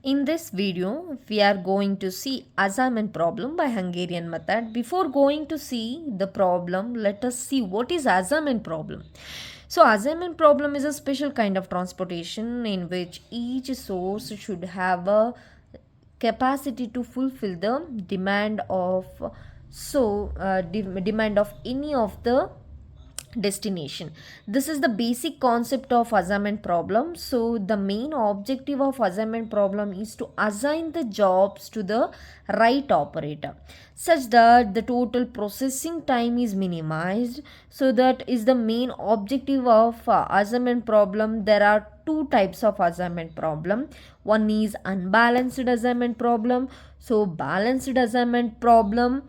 In this video, we are going to see assignment problem by Hungarian method. Before going to see the problem, let us see what is assignment problem. So, assignment problem is a special kind of transportation in which each source should have a capacity to fulfill the demand of any of the destination. This is the basic concept of assignment problem. So the main objective of assignment problem is to assign the jobs to the right operator such that the total processing time is minimized. So that is the main objective of assignment problem. There are two types of assignment problem. One is unbalanced assignment problem. So balanced assignment problem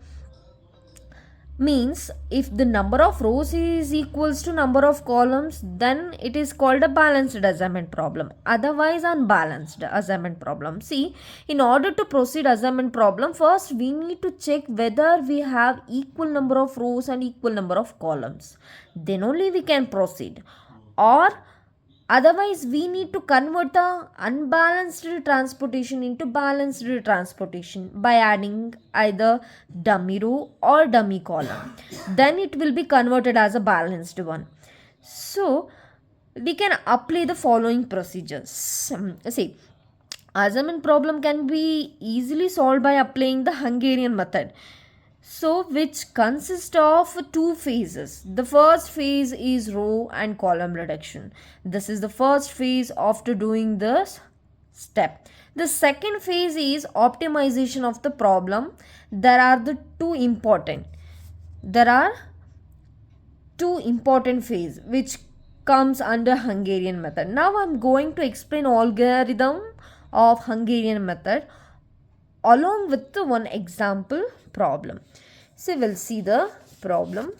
means if the number of rows is equals to number of columns, then it is called a balanced assignment problem, otherwise unbalanced assignment problem. See, in order to proceed assignment problem, first we need to check whether we have equal number of rows and equal number of columns, then only we can proceed. Or otherwise, we need to convert the unbalanced transportation into balanced transportation by adding either dummy row or dummy column. Then it will be converted as a balanced one. So, we can apply the following procedures. See, assignment problem can be easily solved by applying the Hungarian method, so which consists of two phases. The first phase is row and column reduction. This is the first phase after doing this step. The second phase is optimization of the problem. There are two important phase which comes under Hungarian method. Now I'm going to explain algorithm of Hungarian method along with the one example problem. So we'll see the problem.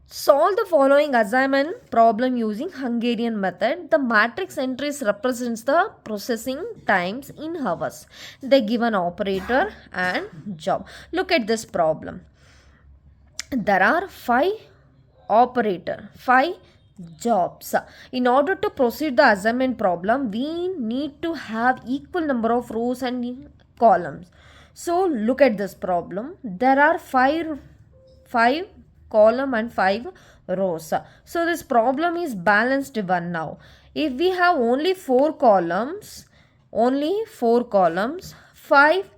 Solve the following assignment problem using Hungarian method. The matrix entries represents the processing times in hours. They give an operator and job. Look at this problem. There are 5 jobs. In order to proceed the assignment problem, we need to have equal number of rows and columns. So look at this problem. There are five column and 5 rows. So this problem is balanced one now. If we have only 4 columns, 5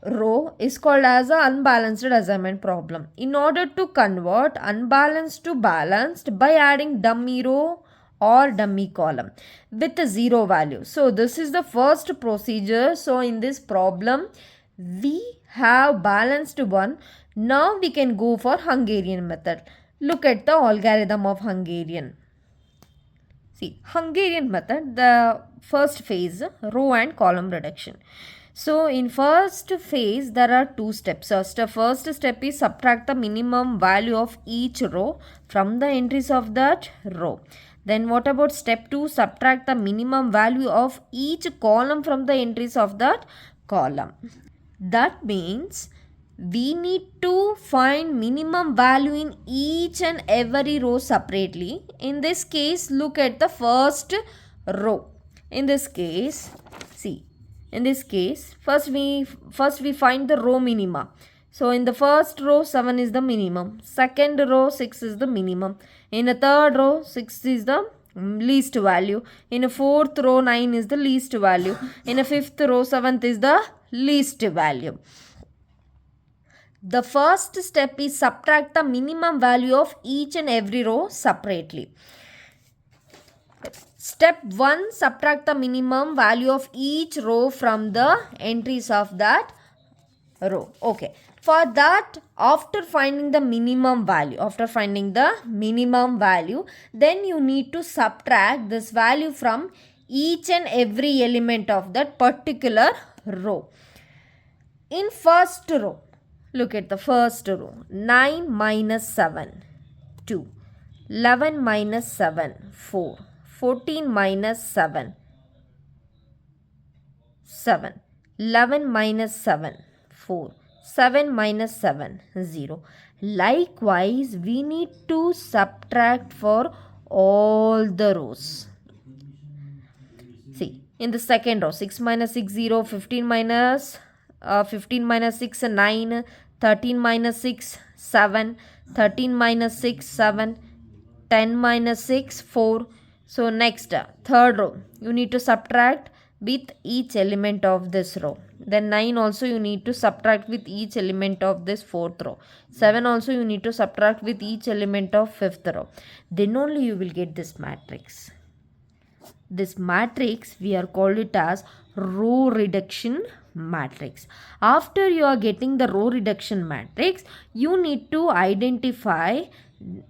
row is called as an unbalanced assignment problem. In order to convert unbalanced to balanced by adding dummy row or dummy column with a 0 value. So this is the first procedure. So in this problem we have balanced one. Now we can go for Hungarian method. Look at the algorithm of Hungarian. See, Hungarian method, the first phase, row and column reduction. So in first phase there are two steps. So the first step is subtract the minimum value of each row from the entries of that row. Then what about step 2? Subtract the minimum value of each column from the entries of that column. That means we need to find minimum value in each and every row separately. In this case, look at the first row. In this case, see, in this case, first we find the row minima. So in the first row 7 is the minimum, second row 6 is the minimum, in the third row 6 is the least value, in a fourth row 9 is the least value, in a fifth row 7th is the least value. The first step is subtract the minimum value of each and every row separately. Step 1, subtract the minimum value of each row from the entries of that row. Okay. For that, after finding the minimum value, then you need to subtract this value from each and every element of that particular row. In first row, look at the first row. 9 minus 7, 2. 11 minus 7, 4. 14 minus 7, 7. 11 minus 7, 4. 7 minus 7, 0. Likewise, we need to subtract for all the rows. See, in the second row, 6 minus 6, 0, 15 minus 6, 9, 13 minus 6, 7, 13 minus 6, 7, 10 minus 6, 4. So next, third row, you need to subtract with each element of this row. Then 9 also you need to subtract with each element of this fourth row. 7 also you need to subtract with each element of fifth row. Then only you will get this matrix. This matrix we are called it as row reduction matrix. After you are getting the row reduction matrix, you need to identify,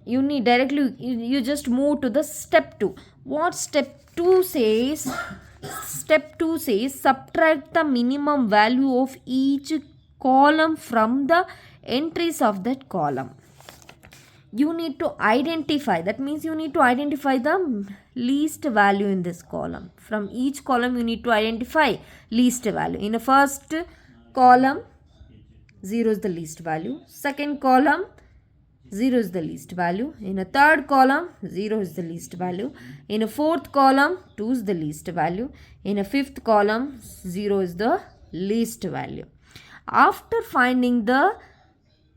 you just move to the step 2. What step 2 says? Step 2 says subtract the minimum value of each column from the entries of that column. You need to identify, that means you need to identify the least value in this column. From each column you need to identify least value. In the first column, 0 is the least value. Second column, 0 is the least value. In a third column, 0 is the least value. In a fourth column, 2 is the least value. In a fifth column, 0 is the least value. After finding the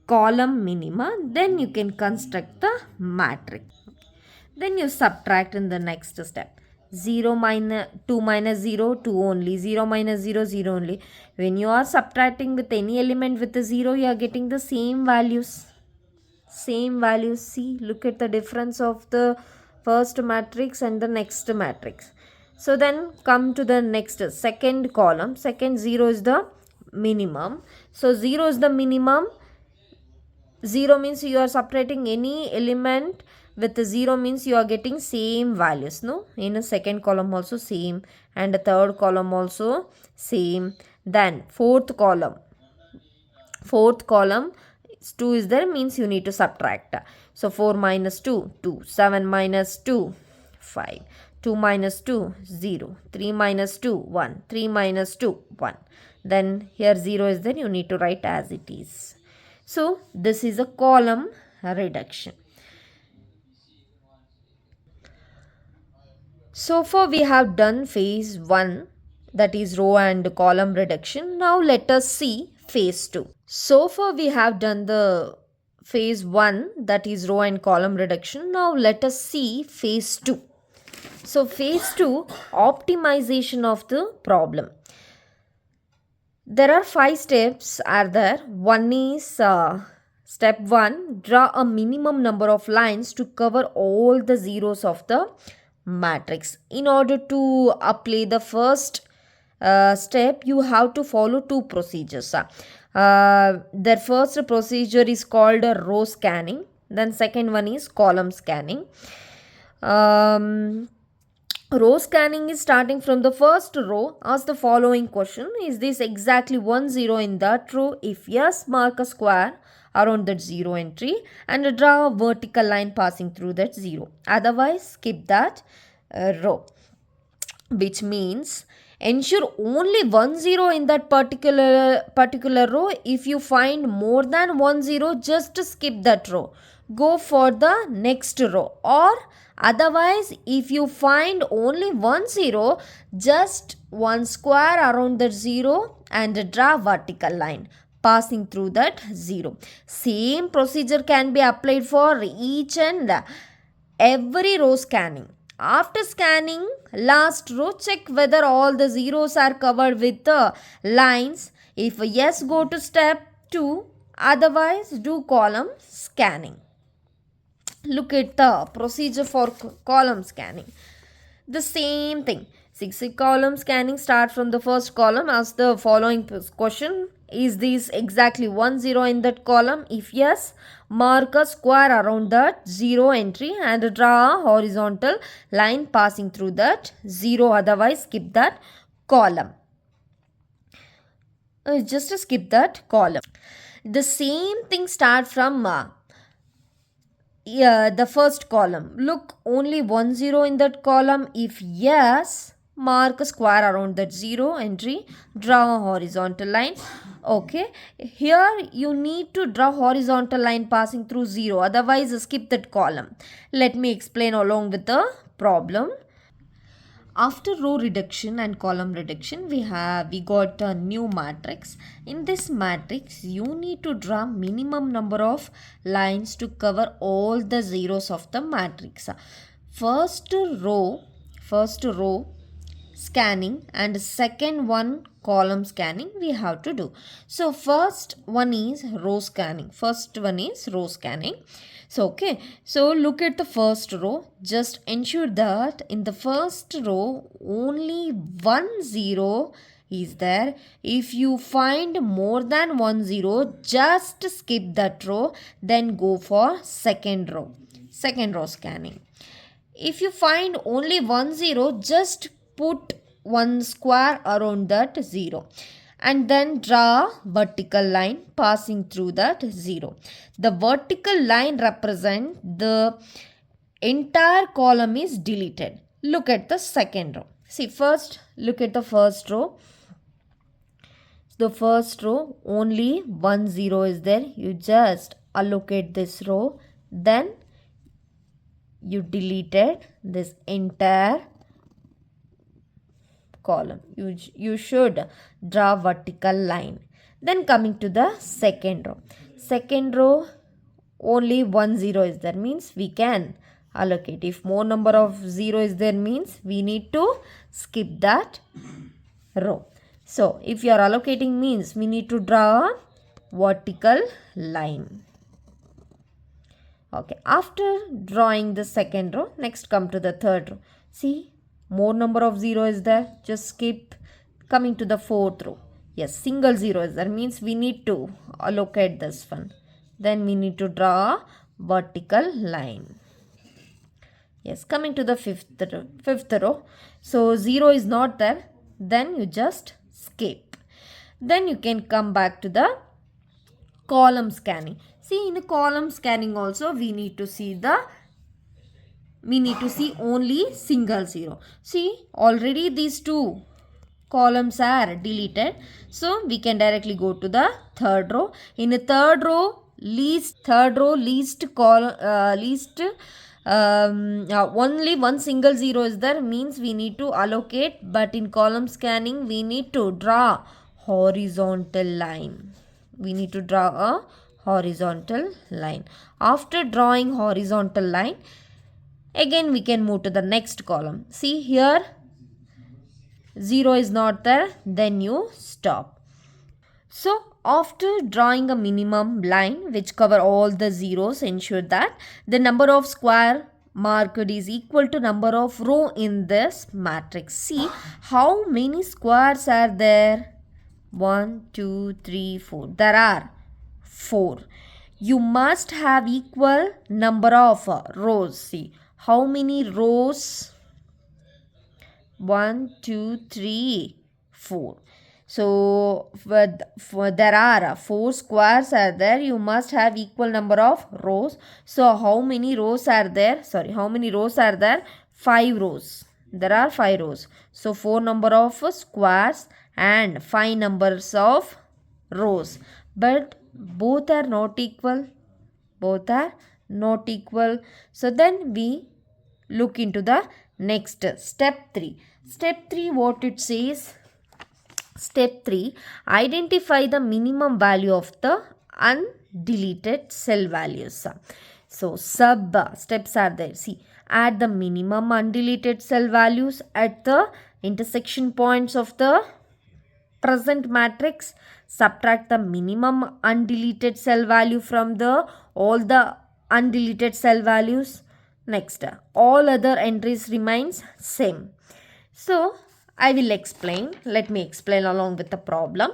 column minima, then you can construct the matrix. Then you subtract in the next step. 0 minus 2 minus 0, 2 only. 0 minus 0, 0 only. When you are subtracting with any element with a 0, you are getting the same values. Same values. See, look at the difference of the first matrix and the next matrix. So then come to the next second column. Second 0 is the minimum. So 0 is the minimum. 0 means you are subtracting any element with 0 means you are getting same values, no? In a second column also same, and a third column also same. Then fourth column 2 is there, means you need to subtract. So 4 minus 2, 2. 7 minus 2, 5. 2 minus 2, 0. 3 minus 2, 1. 3 minus 2, 1. Then here 0 is there, you need to write as it is. So this is a column reduction. So far we have done phase 1, that is row and column reduction. Now let us see phase 2. So far we have done the phase 1, that is row and column reduction. Now let us see phase 2. So phase 2, optimization of the problem. There are 5 steps are there. One is step 1, draw a minimum number of lines to cover all the zeros of the matrix. In order to apply the first step, you have to follow 2 procedures. The first procedure is called row scanning. Then second one is column scanning. Row scanning is starting from the first row. Ask the following question. Is this exactly 1 0 in that row? If yes, mark a square around that 0 entry and draw a vertical line passing through that 0. Otherwise, skip that row. Which means ensure only 1 0 in that particular row. If you find more than 1 0, just skip that row. Go for the next row. Or otherwise, if you find only 1 0, just one square around that 0 and draw vertical line passing through that 0. Same procedure can be applied for each and every row scanning. After scanning last row, check whether all the zeros are covered with the lines. If yes, go to step 2. Otherwise, do column scanning. Look at the procedure for column scanning. The same thing. 6 column scanning, start from the first column. Ask the following question. Is this exactly 1 0 in that column? If yes, mark a square around that 0 entry and draw a horizontal line passing through that 0. Otherwise, skip that column. Just skip that column. The same thing start from the first column. Look, only 1 0 in that column. If yes, mark a square around that 0 entry, draw a horizontal line. Okay, here you need to draw horizontal line passing through 0. Otherwise, skip that column. Let me explain along with the problem. After row reduction and column reduction, we got a new matrix. In this matrix, you need to draw minimum number of lines to cover all the zeros of the matrix. First row scanning and second one column scanning we have to do. So first one is row scanning. So look at the first row. Just ensure that in the first row only 1 0 is there. If you find more than 1 0, just skip that row, then go for second row scanning. If you find only 1 0, just put one square around that 0 and then draw vertical line passing through that 0. The vertical line represents the entire column is deleted. Look at the second row. See, first look at the first row. The first row only 1 0 is there. You just allocate this row, then you deleted this entire column. You should draw vertical line. Then coming to the second row only 1 0 is there, means we can allocate. If more number of 0 is there, means we need to skip that row. So if you are allocating, means we need to draw a vertical line. Okay, after drawing the second row, next come to the third row. See, more number of 0 is there, just skip. Coming to the fourth row, yes, single 0 is there, means we need to allocate this one. Then we need to draw a vertical line. Yes, coming to the fifth row. So 0 is not there, then you just skip. Then you can come back to the column scanning. See, in the column scanning also we need to see only single 0. See, already these two columns are deleted. So we can directly go to the third row. In the third row, only one single 0 is there, means we need to allocate. But in column scanning, we need to draw horizontal line. After drawing horizontal line, again we can move to the next column. See here, 0 is not there, then you stop. So after drawing a minimum line which cover all the zeros, ensure that the number of square marked is equal to number of row in this matrix. See how many squares are there? 1, 2, 3, 4. There are 4. You must have equal number of rows. See how many rows? 1, 2, 3, 4. So there are 4 squares are there. You must have equal number of rows. So how many rows are there? 5 rows. There are 5 rows. So 4 number of squares and 5 numbers of rows. But both are not equal. So then we look into the next step 3. Step 3, what it says? Step 3, identify the minimum value of the undeleted cell values. So sub steps are there. See, add the minimum undeleted cell values at the intersection points of the present matrix. Subtract the minimum undeleted cell value from all the undeleted cell values. Next, all other entries remains same. So I will explain. Let me explain along with the problem.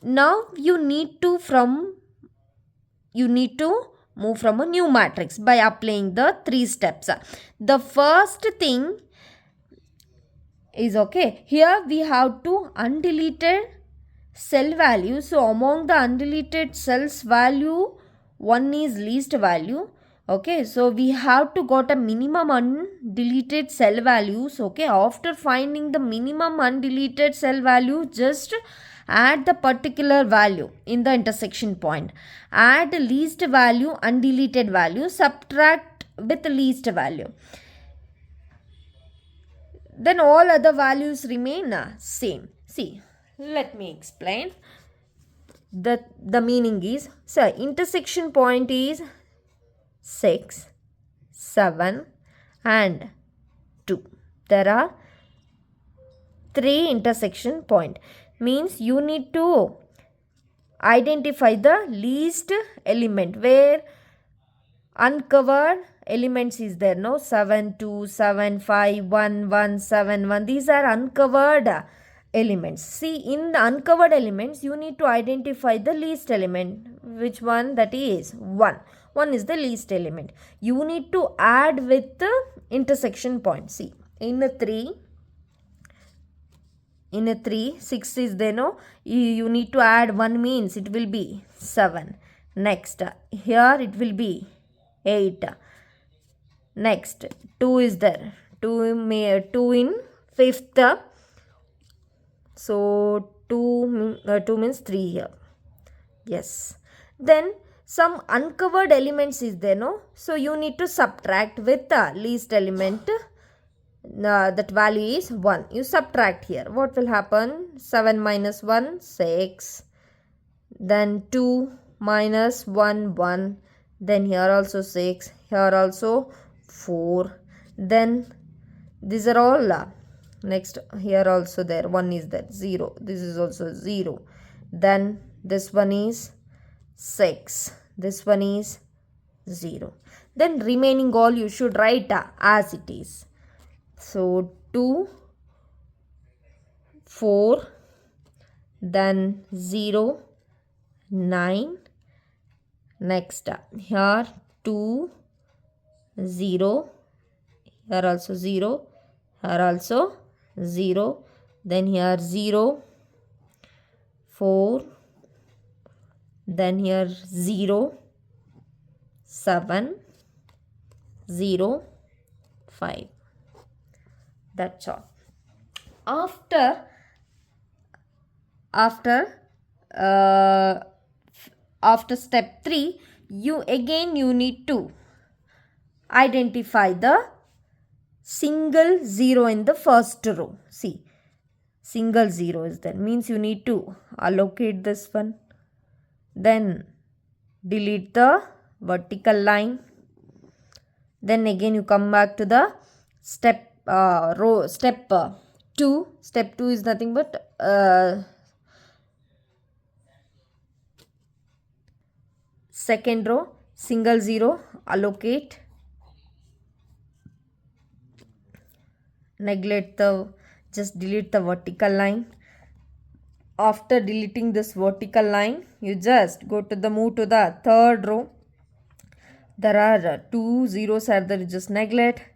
Now you need to move from a new matrix by applying the 3 steps. The first thing is, okay, here we have to undeleted cell value. So among the undeleted cells value, one is least value. Okay, so we have to got a minimum undeleted cell values. Okay, after finding the minimum undeleted cell value, just add the particular value in the intersection point. Add least value, undeleted value, subtract with least value. then all other values remain same. See, let me explain. The meaning is, so intersection point is 6, 7 and 2. There are 3 intersection point. Means you need to identify the least element where uncovered elements is there. No, 7 2 7 5 1 1 7 1. These are uncovered elements. See, in the uncovered elements you need to identify the least element. Which one? That is 1. 1 is the least element. You need to add with the intersection point. See, in a 3, 6 is there. No, you need to add 1 means it will be 7. Next, here it will be 8. Next, 2 is there. 2 in 5th. So 2 means 3 here. Yes. Then some uncovered elements is there. No, so you need to subtract with the least element. That value is 1. You subtract here. What will happen? 7 minus 1, 6. Then 2 minus 1, 1. Then here also 6. Here also 4. Then these are all. Next, here also there. 1 is there. 0. This is also 0. Then this one is 6. This one is 0. Then remaining all you should write as it is. So 2, 4, then 0, 9. Next, here 2, 0, here also 0, here also 0, then here 0, 4, then here 0, 7, 0, 5. That's all. After step 3, you need to identify the single 0 in the first row. See, single 0 is there. Means you need to allocate this one. Then delete the vertical line. Then again you come back to the step 2. Step 2 is nothing but second row, single 0, allocate, just delete the vertical line. After deleting this vertical line, you just move to the third row. There are 2 zeros are there, you just neglect.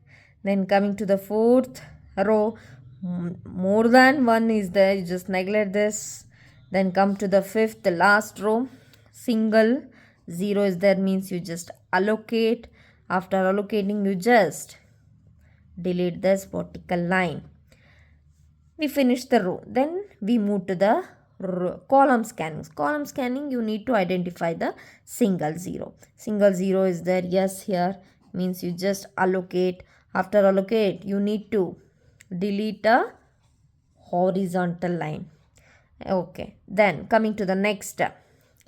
Then coming to the fourth row, more than 1 is there, you just neglect this. Then come to the fifth, the last row, single 0 is there, means you just allocate. After allocating, you just delete this vertical line. We finish the row. Then we move to the column scanning. Column scanning, you need to identify the single 0. Single 0 is there, yes, here, means you just allocate. After allocate, you need to delete a horizontal line. Okay, then coming to the next,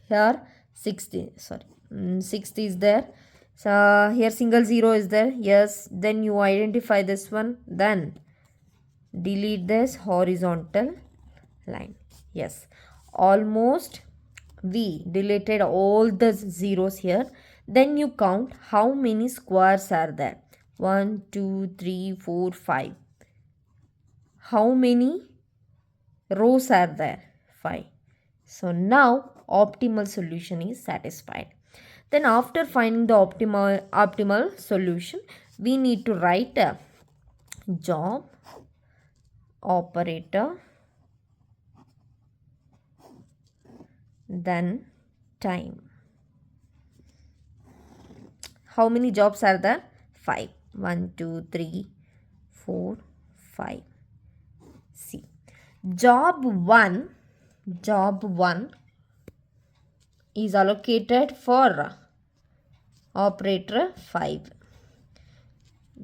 here 60 is there. So here single 0 is there, yes. Then you identify this one, then delete this horizontal line. Yes, almost we deleted all the zeros here. Then you count how many squares are there. 1 2 3 4 5. How many rows are there? 5. So now optimal solution is satisfied. Then after finding the optimal solution, we need to write a job operator, then time. How many jobs are there? 5. 1 2 3 4 5. See, job 1 is allocated for operator 5.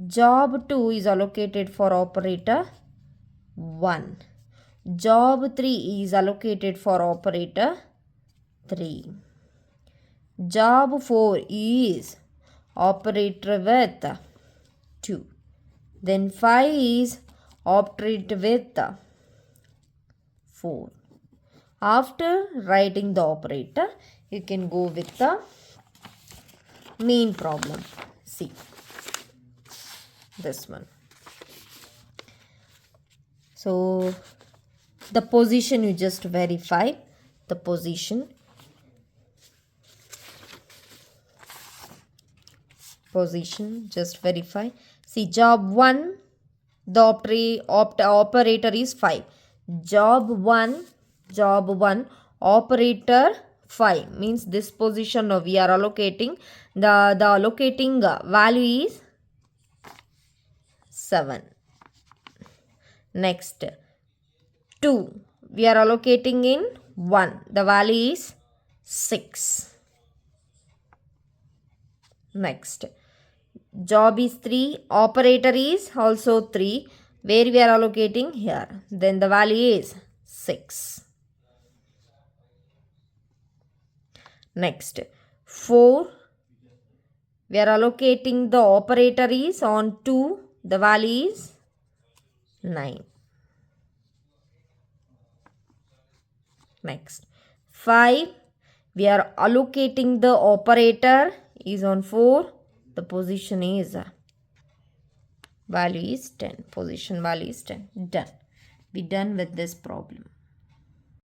Job 2 is allocated for operator 1. Job 3 is allocated for operator 3. Job 4 is operator with 2. Then 5 is operator with 4. After writing the operator, you can go with the main problem. See this one. So the position you just verify the position. Just verify. See, job 1, the operator is 5. Job 1, operator 5 means this position now we are allocating. The allocating value is 7. Next, 2 we are allocating in 1. The value is 6. Next, job is 3. Operator is also 3. Where we are allocating? Here. Then the value is 6. Next, 4. We are allocating the operator is on 2. The value is 9. Next, 5. We are allocating the operator is on 4. The position is value is 10. Position value is 10. Done. Be done with this problem.